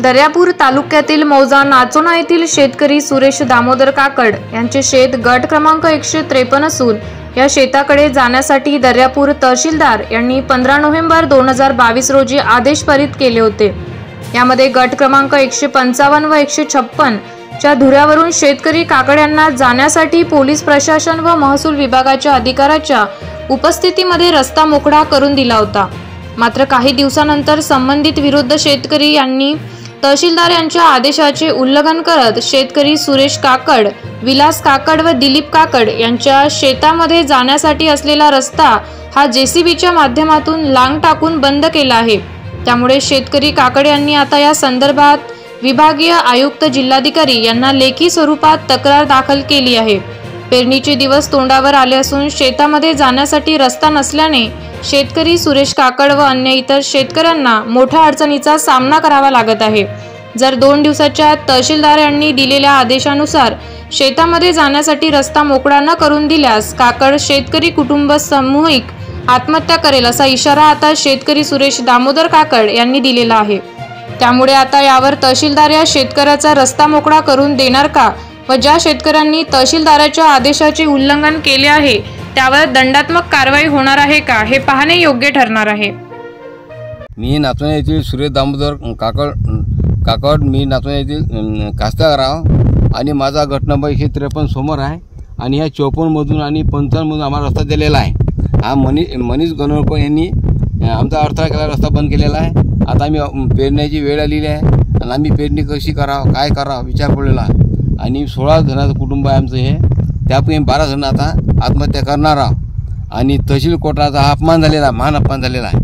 दर्यापूर तालुक्यातील मौजा नाचोना येथील शेतकरी सुरेश दामोदर काकड यांचे शेत गट क्रमांक 153 असून या शेताकडे जाण्यासाठी दर्यापूर तहसीलदार यांनी 15 नोव्हेंबर 2022 रोजी आदेश पारित केले होते। यामध्ये गट क्रमांक 155 व 156 च्या धुऱ्यावरून शेतकरी काकड यांना जाण्यासाठी पोलीस प्रशासन व महसूल विभागाच्या अधिकाऱ्याच्या उपस्थितीमध्ये रस्ता मोकळा करून दिला होता। मात्र काही दिवसानंतर संबंधित विरुद्ध शेतकरी यांनी तहसीलदार यांच्या आदेशाचे उल्लंघन करत शेतकरी सुरेश काकड, विलास काकड व दिलीप काकड यांच्या शेतामध्ये जाण्यासाठी असलेला रस्ता हा जेसीबीच्या माध्यमातून लांग टाकून बंद केला आहे। त्यामुळे शेतकरी काकड यांनी आता या संदर्भात विभागीय आयुक्त जिल्हाधिकारी यांना लेखी स्वरूपात तक्रार दाखल केली आहे। पेरणीचे दिवस तोंडावर आले असून शेतामध्ये जाण्यासाठी रस्ता नसल्याने शेतकरी सुरेश काकड व अन्य इतर शेतकऱ्यांना मोठ्या अडचणीचा सामना करावा लागत आहे। जर 2 दिवसाच्या तहसीलदार यांनी दिलेल्या आदेशानुसार शेतामध्ये जाण्यासाठी रस्ता मोकळा न करून दिल्यास काकड शेतकरी कुटुंब सामूहिक आत्महत्या करेल असा इशारा आता शेतकरी सुरेश दामोदर काकड यांनी दिलेला आहे। त्यामुळे आता यावर तहसीलदार या शेतकऱ्याचा रस्ता मोकळा करून देणार का व ज्या शेतकऱ्यांनी तहसीलदाराच्या आदेशाचे उल्लंघन केले आहे त्यावर दंडात्मक कारवाई होणार आहे का हे पाहणे योग्य ठरणार आहे। मी नाचोना येथील सुरेश दामोदर काकड मी नाचोना येथील कास्तकार आहे आणि माझा गट नंबर 153 समोर आहे आणि ह्या 54 मधून आणि 55 मधून आम्हाला रस्ता दिलेला आहे। हा मनीष गणोरकर यांनी आमचा अडथळा केला, रस्ता बंद केलेला आहे। आता आम्ही पेरण्याची वेळ आलेली आहे आणि आम्ही पेरणी कशी करावं काय करावं विचार पडलेला आहे आणि 16 जणांचं कुटुंब आहे आमचं हे। त्यापैकी 12 जण आता आत्महत्या करणार आहोत आणि तहसील कोर्टाचा हा अपमान झालेला आहे, महान अपमान झालेला आहे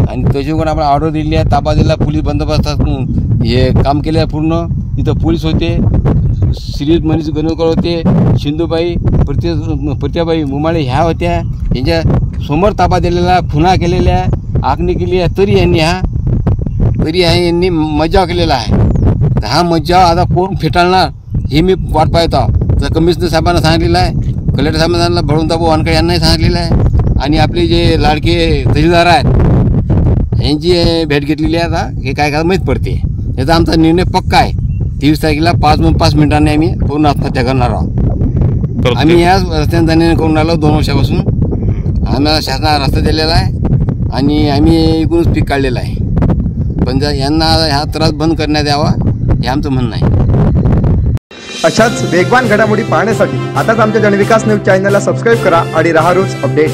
आणि तहसील कोर्ट आम्हाला ऑर्डर दिली आहे, ताबा दिला, पोलीस बंदोबस्तात हे काम केलं आहे पूर्ण। इथं पोलीस होते, श्री मनीष गणोरकर होते, सिंधुबाई प्रतिभाबाई मुमाळे ह्या होत्या, यांच्या समोर ताबा दिलेला, खुना केलेल्या, आखणी केली आहे, तरी यांनी मज्जाव केलेला आहे। हा मज्जाव आता कोण फेटाळणार हे मी वाट पाहतो। तर कमिशनर साहेबांना सांगितलेलं आहे, कलेक्टर साहेबांना सांगितलं, बळवंतराव वानखडे यांनाही सांगितलेलं आहे आणि आपले जे लाडके तहसीलदार आहेत यांची भेट घेतलेली आहे। आता हे काय काय माहीत पडते, याचा आमचा निर्णय पक्का आहे। 23 तारखेला 5 मिनिटांनी आम्ही पूर्ण आत्महत्या करणार आहोत। आम्ही या रस्त्याने जाण्याने करून राहिलो 2 वर्षापासून। आम्हाला शासनाने रस्ता दिलेला आहे आणि आम्ही इकडूनच पीक काढलेलं आहे, पण यांना हा त्रास बंद करण्यात यावा हे आमचं म्हणणं आहे। अशाच वेगवान घडामोडी पाहण्यासाठी आताच आमच्या जनविकास न्यूज चॅनलला सबस्क्राइब करा आणि रहा रोज अपडेट।